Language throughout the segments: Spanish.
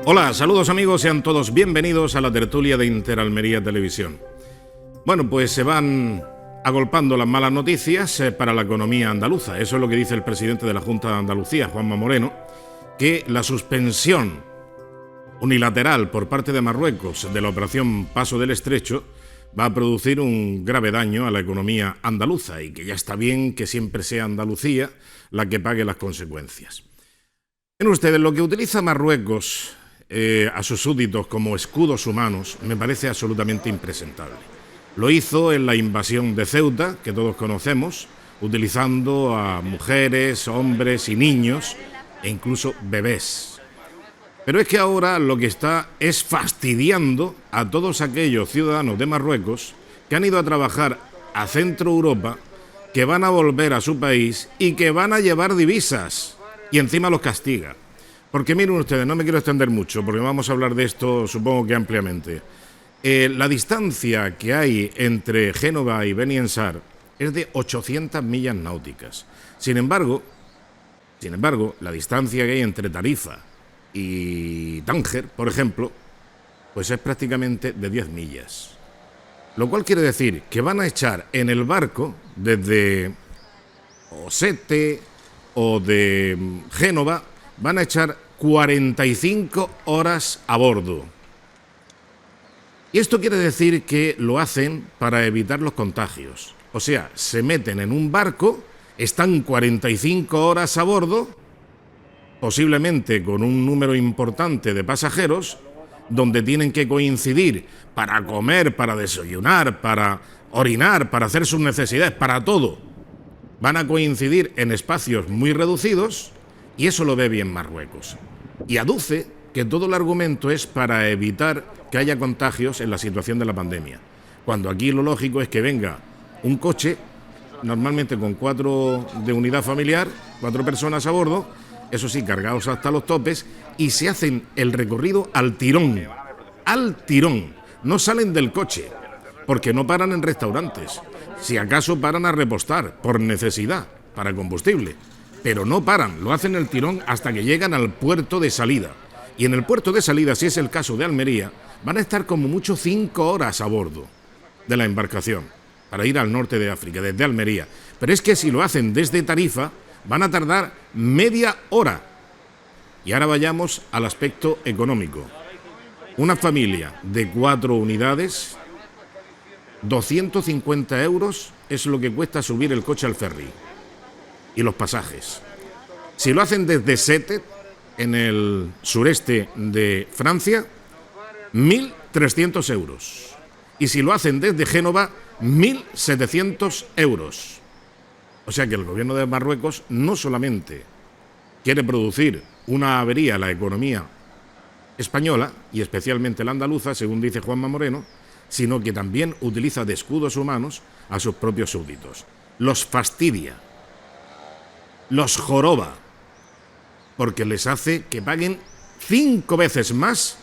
Hola, saludos amigos, sean todos bienvenidos a la tertulia de Interalmería Televisión. Bueno, pues se van agolpando las malas noticias para la economía andaluza. Eso es lo que dice el presidente de la Junta de Andalucía, Juanma Moreno, que la suspensión unilateral por parte de Marruecos de la operación Paso del Estrecho va a producir un grave daño a la economía andaluza y que ya está bien que siempre sea Andalucía la que pague las consecuencias. Miren ustedes, lo que utiliza Marruecos a sus súbditos como escudos humanos me parece absolutamente impresentable. Lo hizo en la invasión de Ceuta, que todos conocemos, utilizando a mujeres, hombres y niños e incluso bebés. Pero es que ahora lo que está es fastidiando a todos aquellos ciudadanos de Marruecos que han ido a trabajar a Centro Europa, que van a volver a su país y que van a llevar divisas y encima los castiga. Porque miren ustedes, no me quiero extender mucho porque vamos a hablar de esto supongo que ampliamente. La distancia que hay entre Génova y Beni Ensar es de 800 millas náuticas. Sin embargo, la distancia que hay entre Tarifa y Tánger, por ejemplo, pues es prácticamente de 10 millas. Lo cual quiere decir que van a echar en el barco desde Osete o de Génova, van a echar 45 horas a bordo. Y esto quiere decir que lo hacen para evitar los contagios. O sea, se meten en un barco, están 45 horas a bordo, posiblemente con un número importante de pasajeros, donde tienen que coincidir para comer, para desayunar, para orinar, para hacer sus necesidades, para todo. Van a coincidir en espacios muy reducidos y eso lo ve bien Marruecos. Y aduce que todo el argumento es para evitar que haya contagios en la situación de la pandemia. Cuando aquí lo lógico es que venga un coche, normalmente con 4 de unidad familiar, 4 personas a bordo, eso sí, cargados hasta los topes, y se hacen el recorrido al tirón. Al tirón. No salen del coche, porque no paran en restaurantes. Si acaso paran a repostar, por necesidad, para combustible. Pero no paran, lo hacen el tirón hasta que llegan al puerto de salida. Y en el puerto de salida, si es el caso de Almería, van a estar como mucho 5 horas a bordo de la embarcación para ir al norte de África, desde Almería. Pero es que si lo hacen desde Tarifa, van a tardar media hora. Y ahora vayamos al aspecto económico. Una familia de 4 unidades, 250 euros es lo que cuesta subir el coche al ferry. Y los pasajes. Si lo hacen desde Sète, en el sureste de Francia, 1.300 euros. Y si lo hacen desde Génova, 1.700 euros. O sea que el gobierno de Marruecos no solamente quiere producir una avería a la economía española, y especialmente la andaluza, según dice Juanma Moreno, sino que también utiliza de escudos humanos a sus propios súbditos. Los fastidia, los joroba, porque les hace que paguen 5 veces más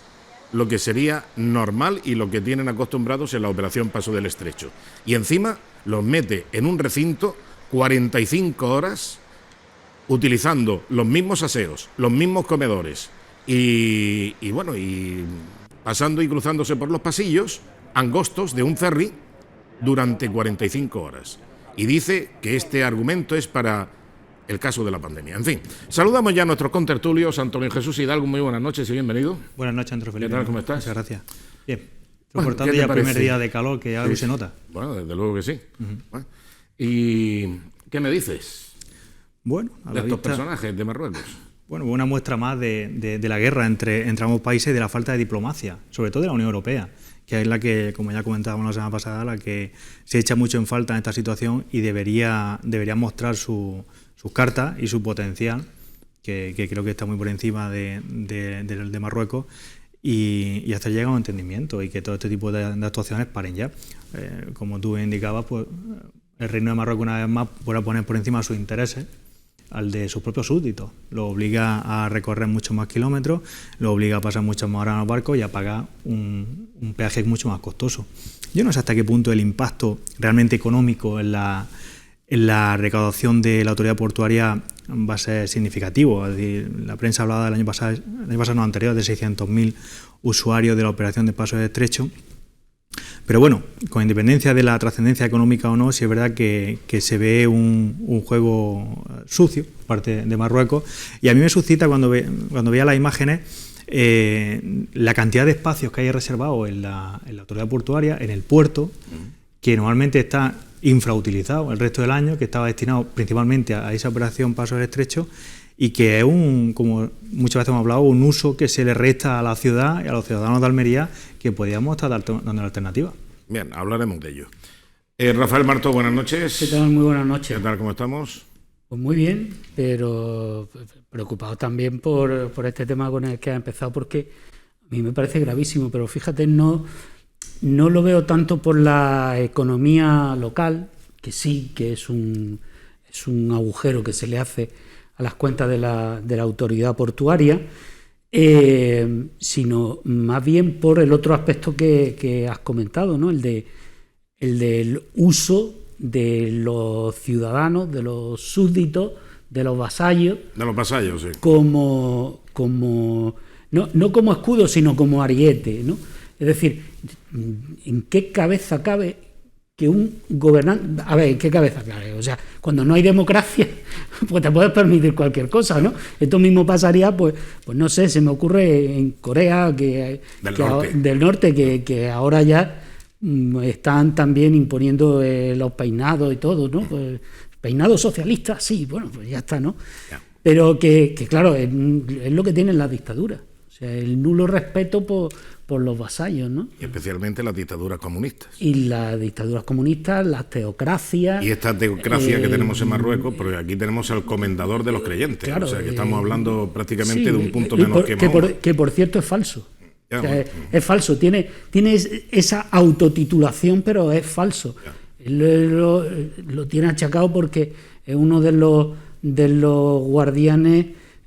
lo que sería normal y lo que tienen acostumbrados en la operación Paso del Estrecho. Y encima los mete en un recinto 45 horas utilizando los mismos aseos, los mismos comedores y pasando y cruzándose por los pasillos angostos de un ferry durante 45 horas. Y dice que este argumento es para el caso de la pandemia. En fin, saludamos ya a nuestros contertulios. Antonio Jesús Hidalgo, muy buenas noches y bienvenido. Buenas noches, Andrés Felipe. ¿Qué tal, cómo estás? Muchas gracias. Bien. Bueno, Soportando ya el primer día de calor que ya se nota. Bueno, desde luego que sí. Bueno, ¿y qué me dices? Bueno, de estos personajes de Marruecos. Bueno, una muestra más de la guerra entre ambos países y de la falta de diplomacia, sobre todo de la Unión Europea, que es la que, como ya comentábamos la semana pasada, la que se echa mucho en falta en esta situación y debería mostrar sus cartas y su potencial, que creo que está muy por encima de Marruecos, y hacer llegar a un entendimiento y que todo este tipo de actuaciones paren ya. Como tú indicabas, pues el Reino de Marruecos una vez más vuelve a poner por encima sus intereses al de sus propios súbditos. Lo obliga a recorrer muchos más kilómetros, lo obliga a pasar muchas más horas en los barcos y a pagar un peaje mucho más costoso. Yo no sé hasta qué punto el impacto realmente económico en la recaudación de la autoridad portuaria va a ser significativo. Es decir, la prensa hablaba del año pasado no anterior, de 600.000 usuarios de la operación de paso de estrecho. Pero bueno, con independencia de la trascendencia económica o no, sí es verdad que se ve un juego sucio por parte de Marruecos, y a mí me suscita cuando veía las imágenes la cantidad de espacios que hay reservados en la autoridad portuaria, en el puerto, que normalmente está infrautilizado el resto del año, que estaba destinado principalmente a esa operación paso de estrecho, y que es como muchas veces hemos hablado, un uso que se le resta a la ciudad y a los ciudadanos de Almería, que podíamos estar dando alternativa. Bien, hablaremos de ello. Rafael Marto, buenas noches. ¿Qué tal? Muy buenas noches. ¿Qué tal? ¿Cómo estamos? Pues muy bien, pero preocupado también por este tema con el que ha empezado, porque a mí me parece gravísimo, pero fíjate, no lo veo tanto por la economía local, que sí, que es un agujero que se le hace a las cuentas de la autoridad portuaria, sino más bien por el otro aspecto que has comentado, ¿no? El del uso de los ciudadanos, de los súbditos, de los vasallos. De los vasallos, sí. No como escudo, sino como ariete, ¿no? Es decir, ¿en qué cabeza cabe que un gobernante... A ver, ¿en qué cabeza cabe? O sea, cuando no hay democracia, pues te puedes permitir cualquier cosa, ¿no? Esto mismo pasaría, pues no sé, se me ocurre en Corea del norte, que ahora ya están también imponiendo los peinados y todo, ¿no? Pues, peinados socialistas, sí, bueno, pues ya está, ¿no? Yeah. Pero que claro, es lo que tienen las dictaduras. O sea, el nulo respeto por los vasallos, ¿no? Y especialmente las dictaduras comunistas. Y las dictaduras comunistas, las teocracias... Y esta teocracia que tenemos en Marruecos, porque aquí tenemos al comendador de los creyentes. Claro, o sea, que estamos hablando prácticamente de un punto menos que Mahoma. Que por cierto es falso. O sea, es falso, tiene esa autotitulación, pero es falso. Lo tiene achacado porque es uno de los guardianes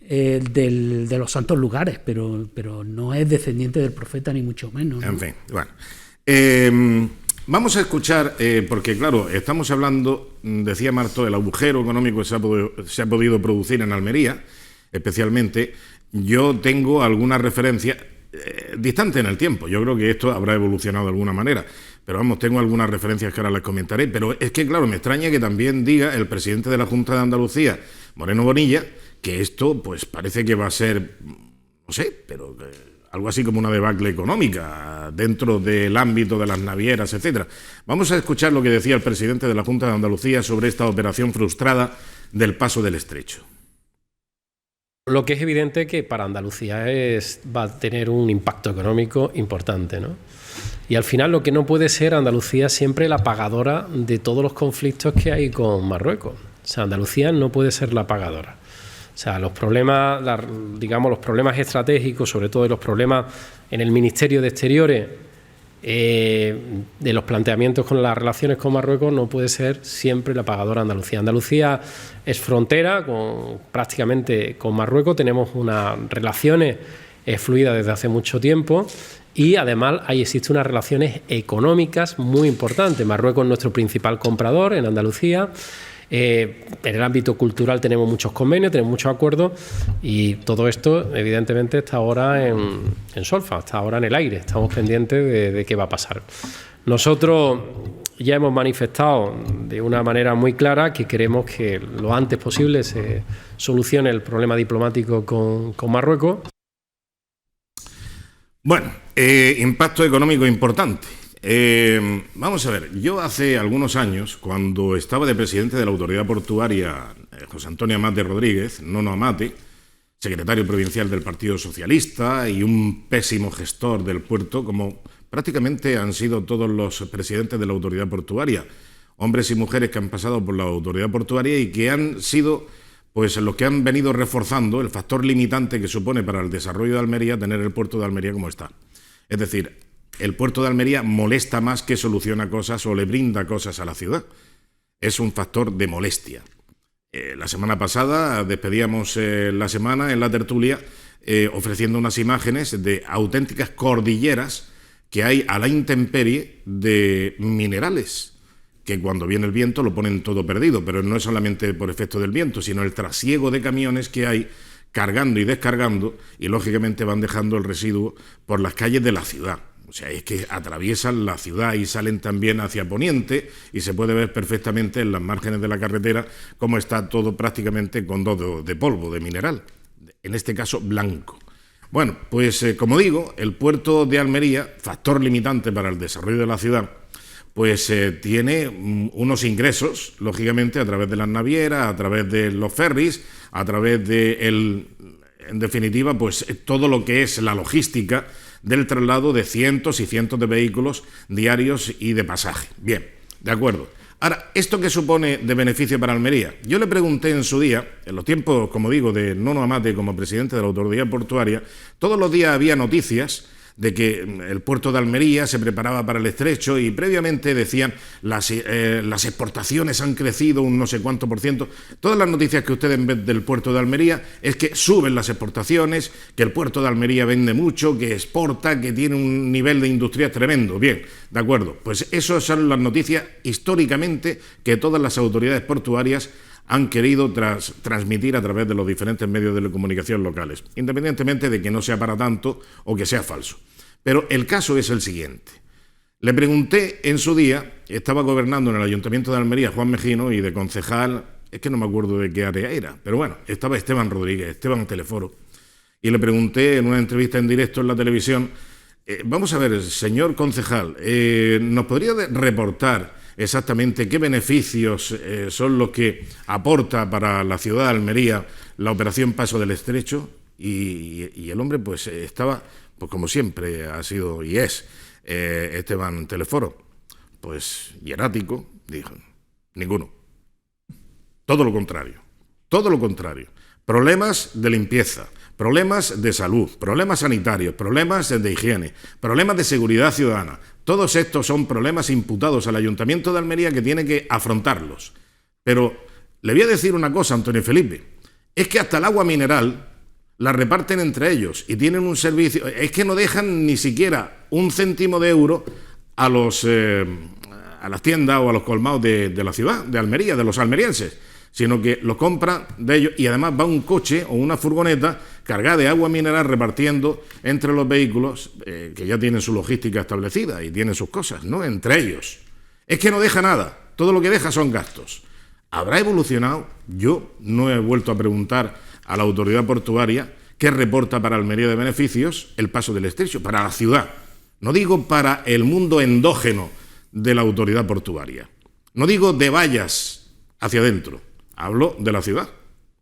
de los santos lugares, pero no es descendiente del profeta ni mucho menos, ¿no? En fin, bueno. Vamos a escuchar, porque claro, estamos hablando, decía Marto, del agujero económico que se ha podido producir en Almería, especialmente. Yo tengo alguna referencia distante en el tiempo. Yo creo que esto habrá evolucionado de alguna manera, pero vamos, tengo algunas referencias que ahora les comentaré, pero es que claro, me extraña que también diga el presidente de la Junta de Andalucía, Moreno Bonilla, que esto pues parece que va a ser, no sé, pero algo así como una debacle económica dentro del ámbito de las navieras, etcétera. Vamos a escuchar lo que decía el presidente de la Junta de Andalucía sobre esta operación frustrada del paso del estrecho. Lo que es evidente que para Andalucía va a tener un impacto económico importante, ¿no? Y al final lo que no puede ser Andalucía siempre la pagadora de todos los conflictos que hay con Marruecos. O sea, Andalucía no puede ser la pagadora. O sea, los problemas, los problemas estratégicos, sobre todo los problemas en el Ministerio de Exteriores, de los planteamientos con las relaciones con Marruecos, no puede ser siempre la pagadora Andalucía. Andalucía es frontera prácticamente con Marruecos, tenemos unas relaciones fluidas desde hace mucho tiempo y además existen unas relaciones económicas muy importantes. Marruecos es nuestro principal comprador en Andalucía. En el ámbito cultural tenemos muchos convenios, tenemos muchos acuerdos y todo esto evidentemente está ahora en solfa, está ahora en el aire, estamos pendientes de qué va a pasar. Nosotros ya hemos manifestado de una manera muy clara que queremos que lo antes posible se solucione el problema diplomático con Marruecos. Bueno, impacto económico importante. Vamos a ver, yo hace algunos años, cuando estaba de presidente de la autoridad portuaria, José Antonio Amate Rodríguez, Nono Amate, secretario provincial del Partido Socialista y un pésimo gestor del puerto, como prácticamente han sido todos los presidentes de la autoridad portuaria, hombres y mujeres que han pasado por la autoridad portuaria y que han sido pues los que han venido reforzando el factor limitante que supone para el desarrollo de Almería tener el puerto de Almería como está. Es decir, el puerto de Almería molesta más que soluciona cosas o le brinda cosas a la ciudad. Es un factor de molestia. La semana pasada despedíamos la semana en la tertulia ofreciendo unas imágenes de auténticas cordilleras que hay a la intemperie de minerales que cuando viene el viento lo ponen todo perdido, pero no es solamente por efecto del viento, sino el trasiego de camiones que hay cargando y descargando, y lógicamente van dejando el residuo por las calles de la ciudad. O sea, es que atraviesan la ciudad y salen también hacia Poniente, y se puede ver perfectamente en las márgenes de la carretera cómo está todo prácticamente con dos de polvo, de mineral, en este caso blanco. Bueno, pues como digo, el puerto de Almería, factor limitante para el desarrollo de la ciudad, pues tiene unos ingresos, lógicamente, a través de las navieras, a través de los ferries, a través de, en definitiva, pues todo lo que es la logística del traslado de cientos y cientos de vehículos diarios y de pasaje. Bien, de acuerdo. Ahora, ¿esto qué supone de beneficio para Almería? Yo le pregunté en su día, en los tiempos, como digo, de Nono Amate como presidente de la Autoridad Portuaria, todos los días había noticias de que el puerto de Almería se preparaba para el estrecho, y previamente decían las exportaciones han crecido un no sé cuánto %. Todas las noticias que ustedes ven del puerto de Almería es que suben las exportaciones, que el puerto de Almería vende mucho, que exporta, que tiene un nivel de industria tremendo. Bien, de acuerdo, pues esas son las noticias históricamente que todas las autoridades portuarias han querido transmitir a través de los diferentes medios de comunicación locales, independientemente de que no sea para tanto o que sea falso. Pero el caso es el siguiente. Le pregunté en su día, estaba gobernando en el Ayuntamiento de Almería Juan Mejino, y de concejal, es que no me acuerdo de qué área era, pero bueno, estaba Esteban Rodríguez, Esteban Teleforo, y le pregunté en una entrevista en directo en la televisión, vamos a ver, señor concejal, ¿nos podría reportar exactamente qué beneficios son los que aporta para la ciudad de Almería la operación Paso del Estrecho? Y el hombre pues estaba, pues como siempre ha sido y es Esteban Teleforo, pues hierático, dijo, ninguno. Todo lo contrario, todo lo contrario. Problemas de limpieza, problemas de salud, problemas sanitarios, problemas de higiene, problemas de seguridad ciudadana. Todos estos son problemas imputados al Ayuntamiento de Almería, que tiene que afrontarlos. Pero le voy a decir una cosa, Antonio Felipe, es que hasta el agua mineral la reparten entre ellos y tienen un servicio, es que no dejan ni siquiera un céntimo de euro a las tiendas o a los colmados de la ciudad de Almería, de los almerienses, sino que lo compran de ellos, y además va un coche o una furgoneta cargada de agua mineral repartiendo entre los vehículos que ya tienen su logística establecida y tienen sus cosas, ¿no? Entre ellos. Es que no deja nada, todo lo que deja son gastos. ¿Habrá evolucionado? Yo no he vuelto a preguntar a la autoridad portuaria qué reporta para Almería de beneficios el Paso del Estrecho, para la ciudad. No digo para el mundo endógeno de la autoridad portuaria. No digo de vallas hacia adentro. Hablo de la ciudad.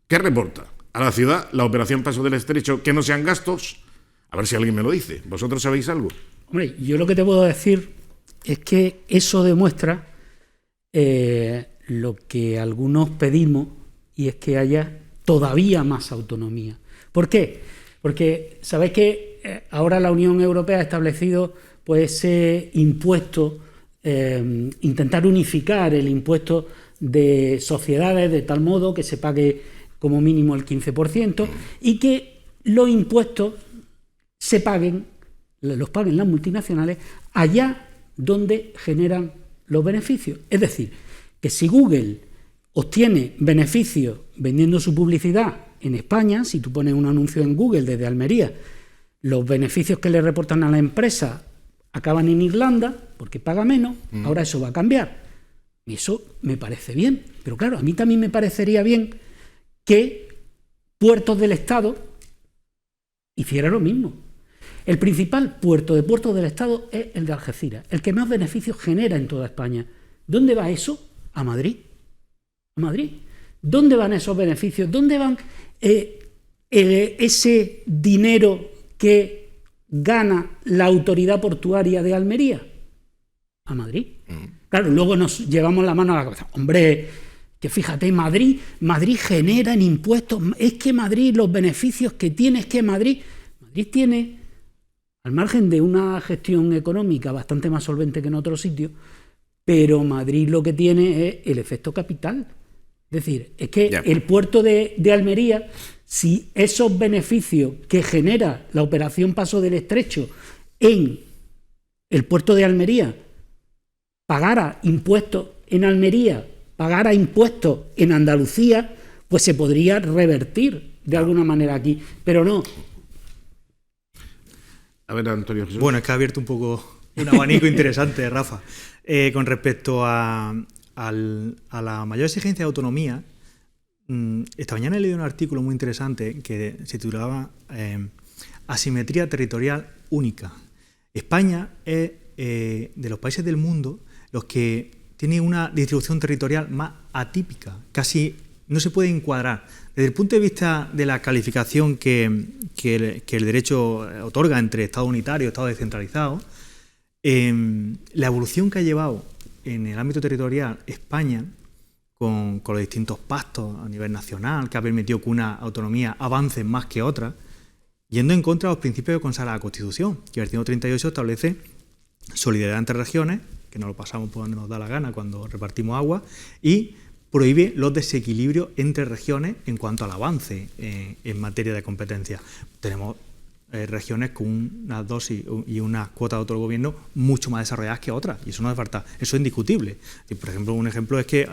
¿Qué reporta a la ciudad la operación Paso del Estrecho que no sean gastos? A ver si alguien me lo dice. ¿Vosotros sabéis algo? Hombre, yo lo que te puedo decir es que eso demuestra lo que algunos pedimos, y es que haya todavía más autonomía. ¿Por qué? Porque sabéis que ahora la Unión Europea ha establecido pues ese impuesto, intentar unificar el impuesto de sociedades de tal modo que se pague como mínimo el 15% y que los impuestos los paguen las multinacionales allá donde generan los beneficios. Es decir, que si Google obtiene beneficios vendiendo su publicidad en España, si tú pones un anuncio en Google desde Almería, los beneficios que le reportan a la empresa acaban en Irlanda porque paga menos, ahora eso va a cambiar. Y eso me parece bien, pero claro, a mí también me parecería bien que puertos del Estado hicieran lo mismo. El principal puertos del Estado es el de Algeciras, el que más beneficios genera en toda España. ¿Dónde va eso? A Madrid. A Madrid. ¿Dónde van esos beneficios? ¿Dónde van ese dinero que gana la autoridad portuaria de Almería? A Madrid. Claro, luego nos llevamos la mano a la cabeza. Hombre, que fíjate, Madrid genera en impuestos. Es que Madrid, los beneficios que tiene, es que Madrid tiene, al margen de una gestión económica bastante más solvente que en otros sitios, pero Madrid lo que tiene es el efecto capital. Es decir, es que el puerto de Almería, si esos beneficios que genera la operación Paso del Estrecho en el puerto de Almería pagara impuestos en Almería pagara impuestos en Andalucía, pues se podría revertir de alguna manera aquí, pero no. A ver, Antonio Jesús. Bueno, es que ha abierto un poco un abanico interesante, Rafa. Con respecto a la mayor exigencia de autonomía, esta mañana he leído un artículo muy interesante que se titulaba Asimetría territorial única. España es de los países del mundo los que tiene una distribución territorial más atípica, casi no se puede encuadrar. Desde el punto de vista de la calificación que el derecho otorga entre Estado unitario y Estado descentralizado, la evolución que ha llevado en el ámbito territorial España, con los distintos pactos a nivel nacional, que ha permitido que una autonomía avance más que otra, yendo en contra de los principios que consagra la Constitución, que el artículo 38 establece solidaridad entre regiones, que no lo pasamos por donde nos da la gana cuando repartimos agua, y prohíbe los desequilibrios entre regiones en cuanto al avance en materia de competencia. Tenemos regiones con unas dosis y unas cuotas de autogobierno mucho más desarrolladas que otras, y eso no es falta, eso es indiscutible. Por ejemplo, un ejemplo es que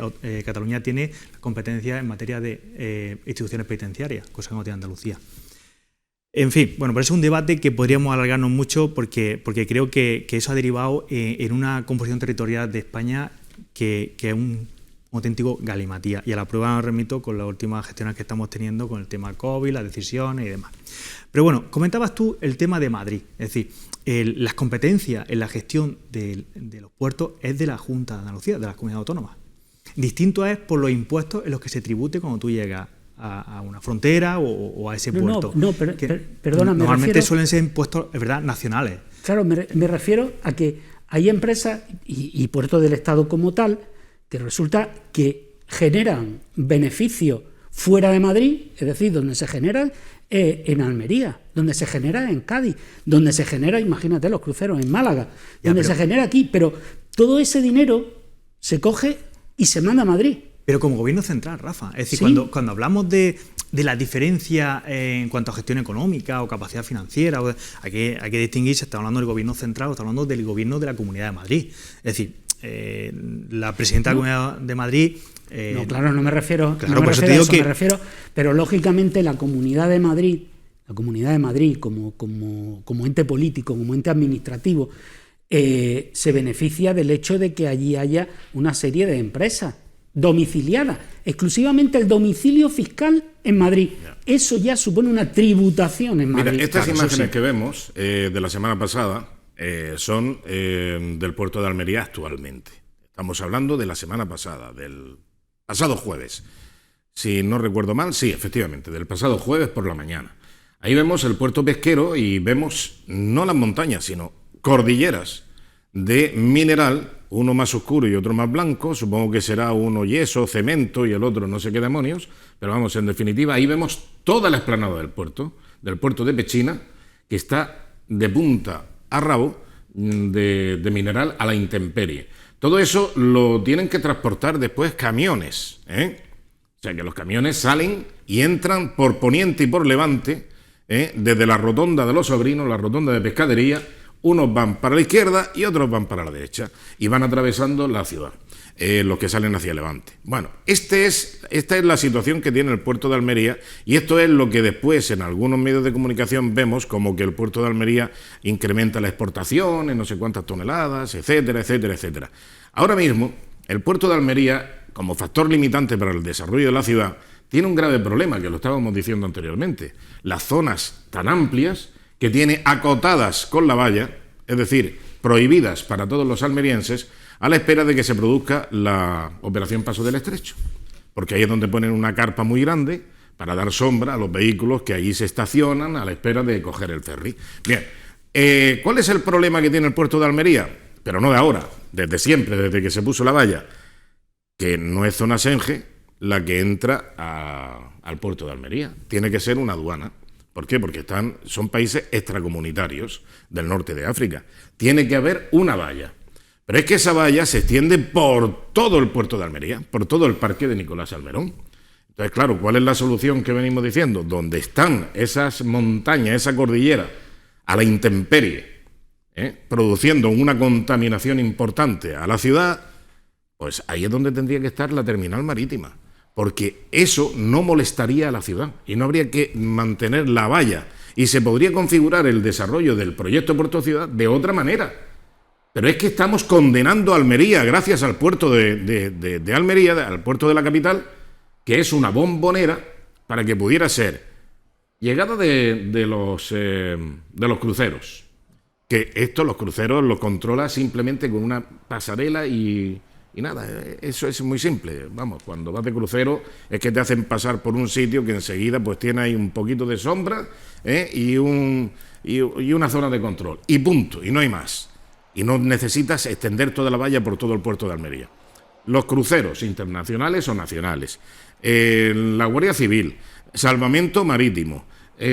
Cataluña tiene competencias en materia de instituciones penitenciarias, cosa que no tiene Andalucía. En fin, bueno, pero es un debate que podríamos alargarnos mucho porque creo que eso ha derivado en una composición territorial de España que es un auténtico galimatía. Y a la prueba me remito con las últimas gestiones que estamos teniendo con el tema COVID, las decisiones y demás. Pero bueno, comentabas tú el tema de Madrid. Es decir, las competencias en la gestión de los puertos es de la Junta de Andalucía, de las comunidades autónomas. Distinto es por los impuestos en los que se tribute cuando tú llegas a una frontera o a ese puerto. Perdona, normalmente suelen ser impuestos, es verdad, nacionales. Claro, me refiero a que hay empresas y puertos del Estado como tal que resulta que generan beneficios fuera de Madrid, es decir, donde se generan en Almería, donde se genera en Cádiz, donde se genera, imagínate, los cruceros en Málaga, se genera aquí, pero todo ese dinero se coge y se manda a Madrid. Pero como gobierno central, Rafa. Es decir, ¿Sí? cuando hablamos de la diferencia en cuanto a gestión económica o capacidad financiera, hay que distinguir si estamos hablando del gobierno central o estamos hablando del gobierno de la Comunidad de Madrid. Es decir, la presidenta de la Comunidad de Madrid... no, claro, no me refiero, claro, no me por eso refiero te digo a eso, que... me refiero, pero lógicamente la Comunidad de Madrid como ente político, como ente administrativo, se beneficia del hecho de que allí haya una serie de empresas domiciliadas, exclusivamente el domicilio fiscal en Madrid. Eso ya supone una tributación en Madrid. Mira, estas claro, imágenes que vemos de la semana pasada son del puerto de Almería actualmente. Estamos hablando de la semana pasada, del pasado jueves. Si no recuerdo mal, sí, efectivamente, del pasado jueves por la mañana. Ahí vemos el puerto pesquero y vemos no las montañas, sino cordilleras de mineral, uno más oscuro y otro más blanco, supongo que será uno yeso, cemento y el otro no sé qué demonios, pero vamos, en definitiva, ahí vemos toda la explanada del puerto de Pechina, que está de punta a rabo de mineral a la intemperie. Todo eso lo tienen que transportar después camiones, O sea que los camiones salen y entran por poniente y por levante, desde la rotonda de los Sobrinos, la rotonda de Pescadería. Unos van para la izquierda y otros van para la derecha y van atravesando la ciudad, los que salen hacia Levante. Bueno, esta es la situación que tiene el puerto de Almería y esto es lo que después en algunos medios de comunicación vemos como que el puerto de Almería incrementa la exportación en no sé cuántas toneladas, etcétera, etcétera, etcétera. Ahora mismo, el puerto de Almería, como factor limitante para el desarrollo de la ciudad, tiene un grave problema, que lo estábamos diciendo anteriormente. Las zonas tan amplias que tiene acotadas con la valla, es decir, prohibidas para todos los almerienses, a la espera de que se produzca la operación Paso del Estrecho. Porque ahí es donde ponen una carpa muy grande para dar sombra a los vehículos que allí se estacionan a la espera de coger el ferry. Bien, ¿cuál es el problema que tiene el puerto de Almería? Pero no de ahora, desde siempre, desde que se puso la valla, que no es zona Senge la que entra al puerto de Almería. Tiene que ser una aduana. ¿Por qué? Porque son países extracomunitarios del norte de África. Tiene que haber una valla. Pero es que esa valla se extiende por todo el puerto de Almería, por todo el parque de Nicolás Salmerón. Entonces, claro, ¿cuál es la solución que venimos diciendo? Donde están esas montañas, esa cordillera, a la intemperie, produciendo una contaminación importante a la ciudad, Pues ahí es donde tendría que estar la terminal marítima, porque eso no molestaría a la ciudad y no habría que mantener la valla y se podría configurar el desarrollo del proyecto Puerto Ciudad de otra manera. Pero es que estamos condenando a Almería, gracias al puerto de Almería, al puerto de la capital, que es una bombonera para que pudiera ser llegada de los cruceros. Que los cruceros los controla simplemente con una pasarela y nada, eso es muy simple. Vamos, cuando vas de crucero es que te hacen pasar por un sitio que enseguida pues tiene ahí un poquito de sombra y una zona de control. Y punto, y no hay más. Y no necesitas extender toda la valla por todo el puerto de Almería. Los cruceros internacionales o nacionales, la Guardia Civil, salvamento marítimo,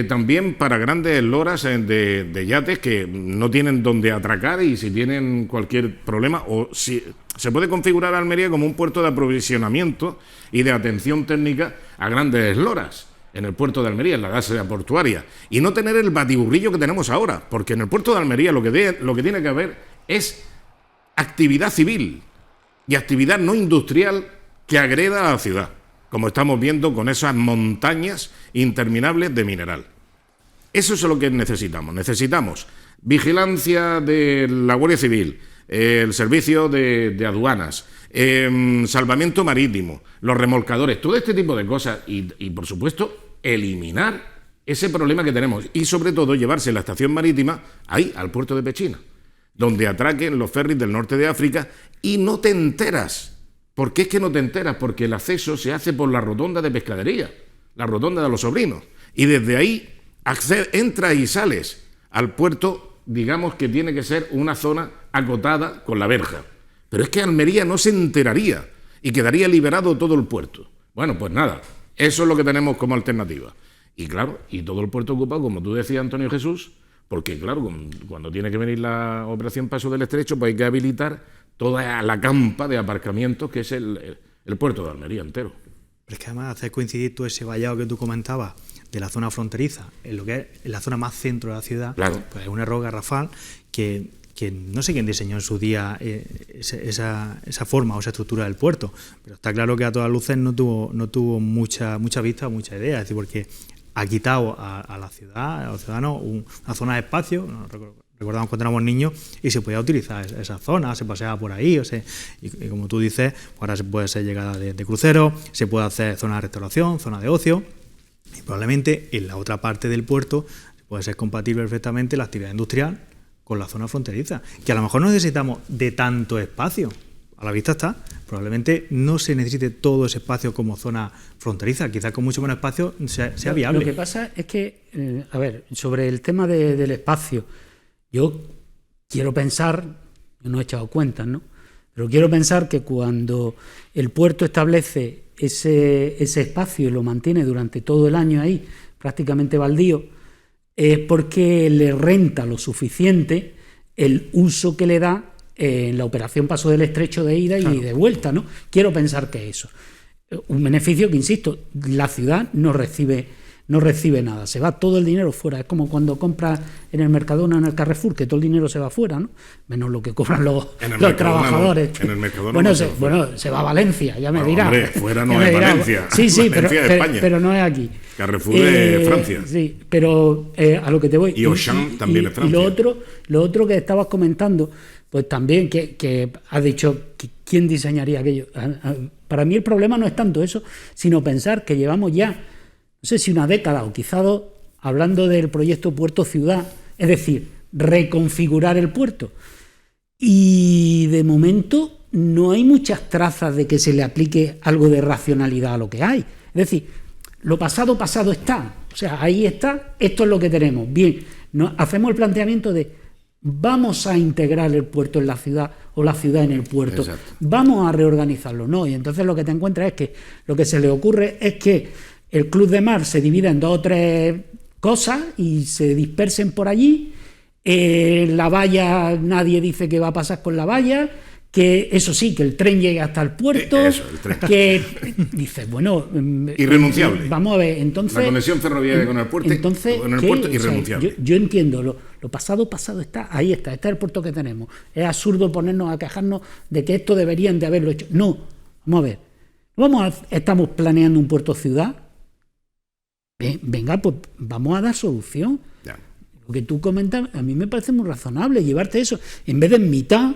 también para grandes loras de yates que no tienen donde atracar y si tienen cualquier problema, o si se puede configurar Almería como un puerto de aprovisionamiento y de atención técnica a grandes loras en el puerto de Almería, en la base portuaria, y no tener el batiburrillo que tenemos ahora, porque en el puerto de Almería lo que tiene que haber es actividad civil y actividad no industrial que agreda a la ciudad, como estamos viendo con esas montañas interminables de mineral. Eso es lo que necesitamos. Necesitamos vigilancia de la Guardia Civil, el servicio de aduanas, salvamento marítimo, los remolcadores, todo este tipo de cosas y, por supuesto, eliminar ese problema que tenemos y, sobre todo, llevarse la estación marítima ahí, al puerto de Pechina, donde atraquen los ferries del norte de África y no te enteras. ¿Por qué es que no te enteras? Porque el acceso se hace por la rotonda de pescadería, la rotonda de los Sobrinos, y desde ahí entras y sales al puerto, digamos que tiene que ser una zona acotada con la verja. Pero es que Almería no se enteraría y quedaría liberado todo el puerto. Bueno, pues nada, eso es lo que tenemos como alternativa. Y claro, y todo el puerto ocupado, como tú decías, Antonio Jesús, porque claro, cuando tiene que venir la operación Paso del Estrecho, pues hay que habilitar toda la campa de aparcamientos que es el puerto de Almería entero. Pero es que además hacer coincidir todo ese vallado que tú comentabas de la zona fronteriza en lo que es en la zona más centro de la ciudad, claro, pues es un error garrafal que no sé quién diseñó en su día esa forma o esa estructura del puerto, pero está claro que a todas luces no tuvo mucha vista o mucha idea, es decir, porque ha quitado a la ciudad, a los ciudadanos, una zona de espacio. Recordamos cuando éramos niños y se podía utilizar esa zona, se paseaba por ahí, y como tú dices, ahora se puede hacer llegada de crucero, se puede hacer zona de restauración, zona de ocio, y probablemente en la otra parte del puerto puede ser compatible perfectamente la actividad industrial con la zona fronteriza, que a lo mejor no necesitamos de tanto espacio, a la vista está, probablemente no se necesite todo ese espacio como zona fronteriza, quizás con mucho menos espacio sea viable. Lo que pasa es que, sobre el tema del espacio, yo quiero pensar, yo no he echado cuentas, ¿no? Pero quiero pensar que cuando el puerto establece ese espacio y lo mantiene durante todo el año ahí, prácticamente baldío, es porque le renta lo suficiente el uso que le da en la operación Paso del Estrecho de ida y de vuelta, ¿no? Quiero pensar que eso. Un beneficio que, insisto, la ciudad no recibe nada, se va todo el dinero fuera. Es como cuando compras en el Mercadona, en el Carrefour, que todo el dinero se va fuera, ¿no? Menos lo que cobran los trabajadores. En el Mercadona se va a Valencia, ya me dirá. Hombre, fuera no es Valencia. Sí, Valencia pero no es aquí. Carrefour es Francia. Sí, pero a lo que te voy. Y Auchan también es Francia. Y lo otro que estabas comentando, pues también que has dicho, ¿quién diseñaría aquello? Para mí el problema no es tanto eso, sino pensar que llevamos ya, no sé si una década o quizá dos, hablando del proyecto Puerto Ciudad, es decir, reconfigurar el puerto. Y de momento no hay muchas trazas de que se le aplique algo de racionalidad a lo que hay. Es decir, lo pasado está. O sea, ahí está, esto es lo que tenemos. Bien, hacemos el planteamiento de vamos a integrar el puerto en la ciudad o la ciudad en el puerto. Exacto. Vamos a reorganizarlo, ¿no? Y entonces lo que te encuentras es que lo que se le ocurre es que el Club de Mar se divide en 2 o 3 cosas y se dispersen por allí. La valla, nadie dice qué va a pasar con la valla, que eso sí, que el tren llegue hasta el puerto, Eso, el tren. que dices, bueno, irrenunciable. Vamos a ver, entonces La conexión ferroviaria con el puerto, entonces, con el ¿qué? puerto O sea, irrenunciable. yo entiendo, lo pasado está, ahí está, este es el puerto que tenemos. Es absurdo ponernos a quejarnos de que esto deberían de haberlo hecho. No, vamos a ver, estamos planeando un puerto ciudad. Venga, pues vamos a dar solución. Ya. Lo que tú comentas, a mí me parece muy razonable llevarte eso, en vez de en mitad.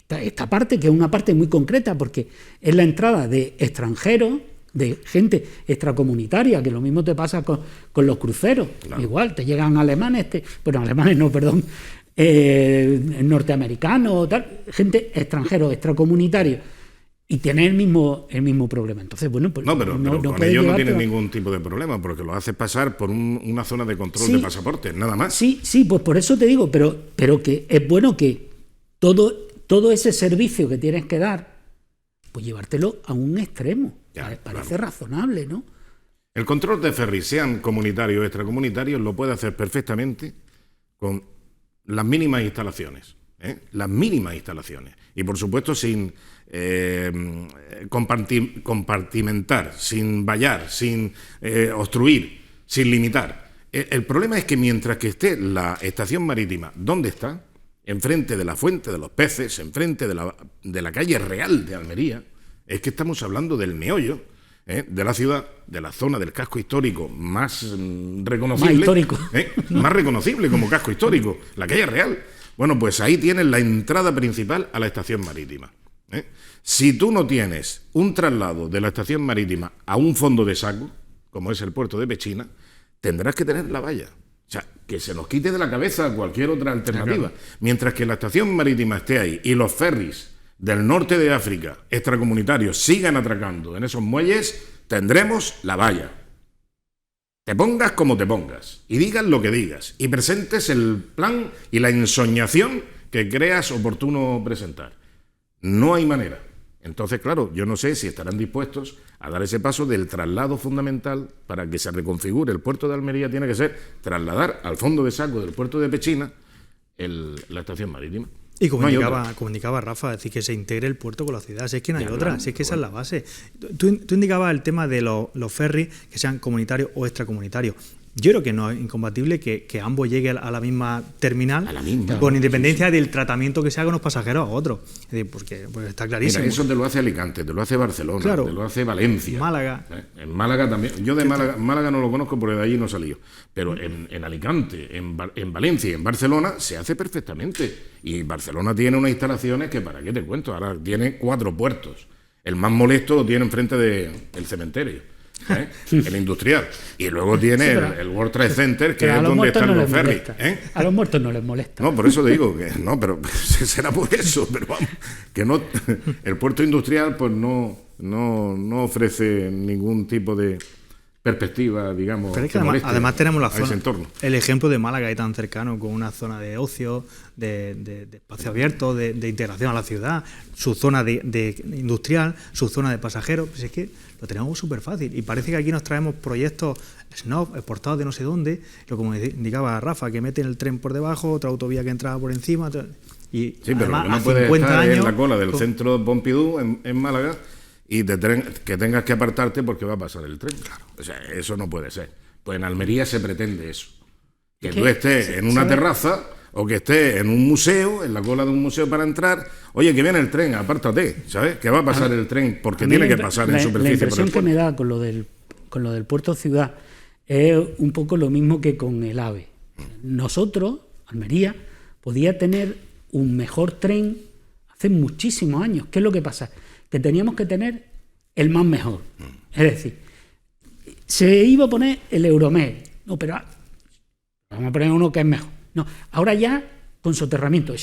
Esta parte, que es una parte muy concreta, porque es la entrada de extranjeros, de gente extracomunitaria, que lo mismo te pasa con los cruceros. Claro. Igual, te llegan alemanes, norteamericanos, tal, gente extranjeros, extracomunitarios, y tiene el mismo problema. Entonces, bueno, pues pero con ellos no tienen ningún tipo de problema, porque lo haces pasar por una zona de control de pasaportes, nada más. Sí, pues por eso te digo, pero que es bueno que todo ese servicio que tienes que dar, pues llevártelo a un extremo. Parece razonable, ¿no? El control de ferries, sean comunitarios o extracomunitarios, lo puede hacer perfectamente con las mínimas instalaciones. Las mínimas instalaciones. Y por supuesto sin compartimentar, sin vallar, sin obstruir, sin limitar. El problema es que mientras que esté la estación marítima, ¿dónde está? Enfrente de la Fuente de los Peces, enfrente de la calle real de Almería, es que estamos hablando del meollo de la ciudad, de la zona del casco histórico más reconocible. Más histórico. Más reconocible como casco histórico, la calle real. Bueno, pues ahí tienes la entrada principal a la estación marítima. Si tú no tienes un traslado de la estación marítima a un fondo de saco, como es el puerto de Pechina, tendrás que tener la valla. O sea, que se nos quite de la cabeza cualquier otra alternativa. Claro. Mientras que la estación marítima esté ahí y los ferries del norte de África, extracomunitarios, sigan atracando en esos muelles, tendremos la valla. Te pongas como te pongas, y digas lo que digas, y presentes el plan y la ensoñación que creas oportuno presentar. No hay manera. Entonces, claro, yo no sé si estarán dispuestos a dar ese paso del traslado fundamental para que se reconfigure el puerto de Almería. Tiene que ser trasladar al fondo de saco del puerto de Pechina la estación marítima. Y comunicaba Rafa, decir, que se integre el puerto con la ciudad, si es que no hay otra, si es que esa es la base. Tú indicabas el tema de los ferries, que sean comunitarios o extracomunitarios. Yo creo que no es incompatible que ambos lleguen a la misma terminal, con independencia del tratamiento que se haga unos pasajeros a otros. Es decir, porque pues está clarísimo. Mira, eso te lo hace Alicante, te lo hace Barcelona, claro, te lo hace Valencia. Málaga. En Málaga también. Yo de Málaga no lo conozco porque de allí no he salido. Pero en Alicante, en Valencia y en Barcelona se hace perfectamente. Y Barcelona tiene unas instalaciones que, ¿para qué te cuento? Ahora tiene 4 puertos. El más molesto lo tiene enfrente del cementerio. El industrial. Y luego tiene el World Trade Center, que es donde están los ferries. A los muertos no les molesta. No, por eso te digo que no, pero será por eso, pero vamos, que no, el puerto industrial pues no ofrece ningún tipo de perspectiva, digamos. Pero es que además tenemos la zona, el ejemplo de Málaga ahí tan cercano, con una zona de ocio, de espacio abierto, de integración a la ciudad, su zona de industrial, su zona de pasajeros. Pues es que lo tenemos súper fácil, y parece que aquí nos traemos proyectos snob, exportados de no sé dónde, como indicaba Rafa, que meten el tren por debajo, otra autovía que entraba por encima, y sí, pero además, no puedes estar en la cola del centro Pompidou en Málaga y que tengas que apartarte porque va a pasar el tren. Claro. O sea, eso no puede ser. Pues en Almería se pretende eso. Que tú estés en una terraza o que estés en un museo, en la cola de un museo para entrar. Oye, que viene el tren, apártate, ¿sabes? Que va a pasar el tren porque tiene que pasar en superficie. La impresión que me da con lo del puerto ciudad es un poco lo mismo que con el AVE. Nosotros, Almería, podía tener un mejor tren hace muchísimos años. ¿Qué es lo que pasa? Que teníamos que tener el más mejor. Es decir, se iba a poner el Euromed. No, pero vamos a poner uno que es mejor. No, ahora ya con soterramiento.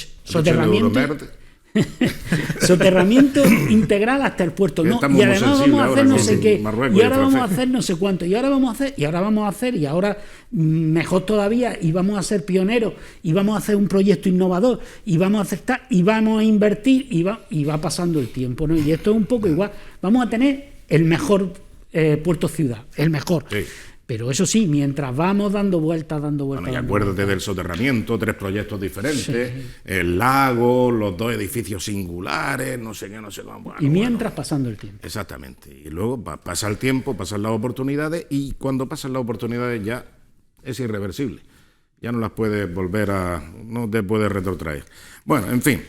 Soterramiento integral hasta el puerto. No, y además vamos a hacer no sé qué. Y ahora vamos a hacer no sé cuánto. Y ahora vamos a hacer. Y ahora mejor todavía. Y vamos a ser pioneros. Y vamos a hacer un proyecto innovador. Y vamos a aceptar. Y vamos a invertir. Y va pasando el tiempo, ¿no? Y esto es un poco igual. Vamos a tener el mejor puerto ciudad. El mejor. Sí. Pero eso sí, mientras vamos dando vueltas, Bueno, y acuérdate del soterramiento, 3 proyectos diferentes, Sí. el lago, los 2 edificios singulares, no sé qué, no sé cómo. Bueno, y mientras pasando el tiempo. Exactamente. Y luego pasa el tiempo, pasan las oportunidades, y cuando pasan las oportunidades ya es irreversible. Ya no las puedes no te puedes retrotraer. Bueno, en fin.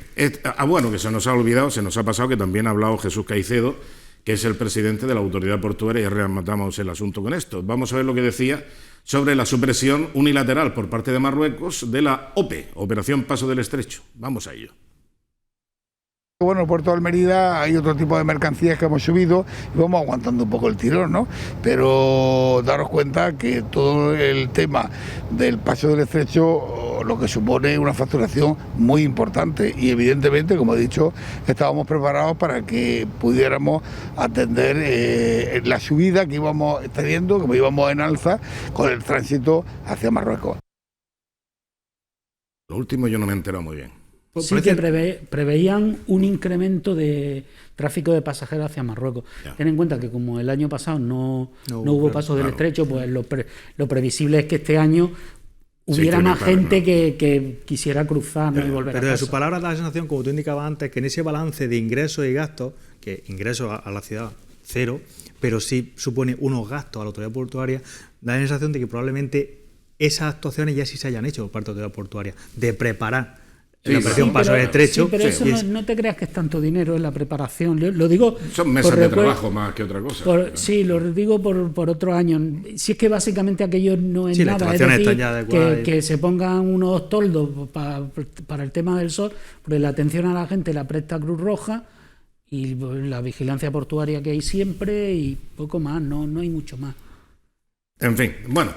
Bueno, que se nos ha olvidado, se nos ha pasado que también ha hablado Jesús Caicedo, que es el presidente de la Autoridad Portuaria, y rematamos el asunto con esto. Vamos a ver lo que decía sobre la supresión unilateral por parte de Marruecos de la OPE, Operación Paso del Estrecho. Vamos a ello. Bueno, en el puerto de Almería hay otro tipo de mercancías que hemos subido y vamos aguantando un poco el tirón, ¿no? Pero daros cuenta que todo el tema del Paso del Estrecho lo que supone una facturación muy importante y evidentemente, como he dicho, estábamos preparados para que pudiéramos atender la subida que íbamos teniendo, como íbamos en alza con el tránsito hacia Marruecos. Lo último yo no me he enterado muy bien. Sí que preveían un incremento de tráfico de pasajeros hacia Marruecos. Ya. Ten en cuenta que como el año pasado no hubo paso del estrecho, pues lo previsible es que este año hubiera más gente que quisiera cruzar, ¿no? Y volver Pero a de casa. sus palabras da la sensación, como tú indicabas antes, que en ese balance de ingresos y gastos, que ingresos a la ciudad cero, pero sí supone unos gastos a la autoridad portuaria, da la sensación de que probablemente esas actuaciones ya sí se hayan hecho por parte de la autoridad portuaria, de preparar la operación Paso del Estrecho. Sí, pero eso y no te creas que es tanto dinero en la preparación. Lo digo Son mesas de trabajo más que otra cosa. Sí, lo digo por otros años. Si es que básicamente aquello no es Sí, las nada, es instalaciones decir, están ya adecuadas que se pongan unos toldos para el tema del sol, porque la atención a la gente la presta Cruz Roja y la vigilancia portuaria que hay siempre y poco más, no hay mucho más. En fin, bueno,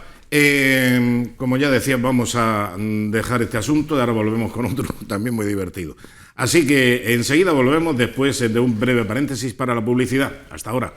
como ya decía, vamos a dejar este asunto y ahora volvemos con otro también muy divertido. Así que enseguida volvemos después de un breve paréntesis para la publicidad. Hasta ahora.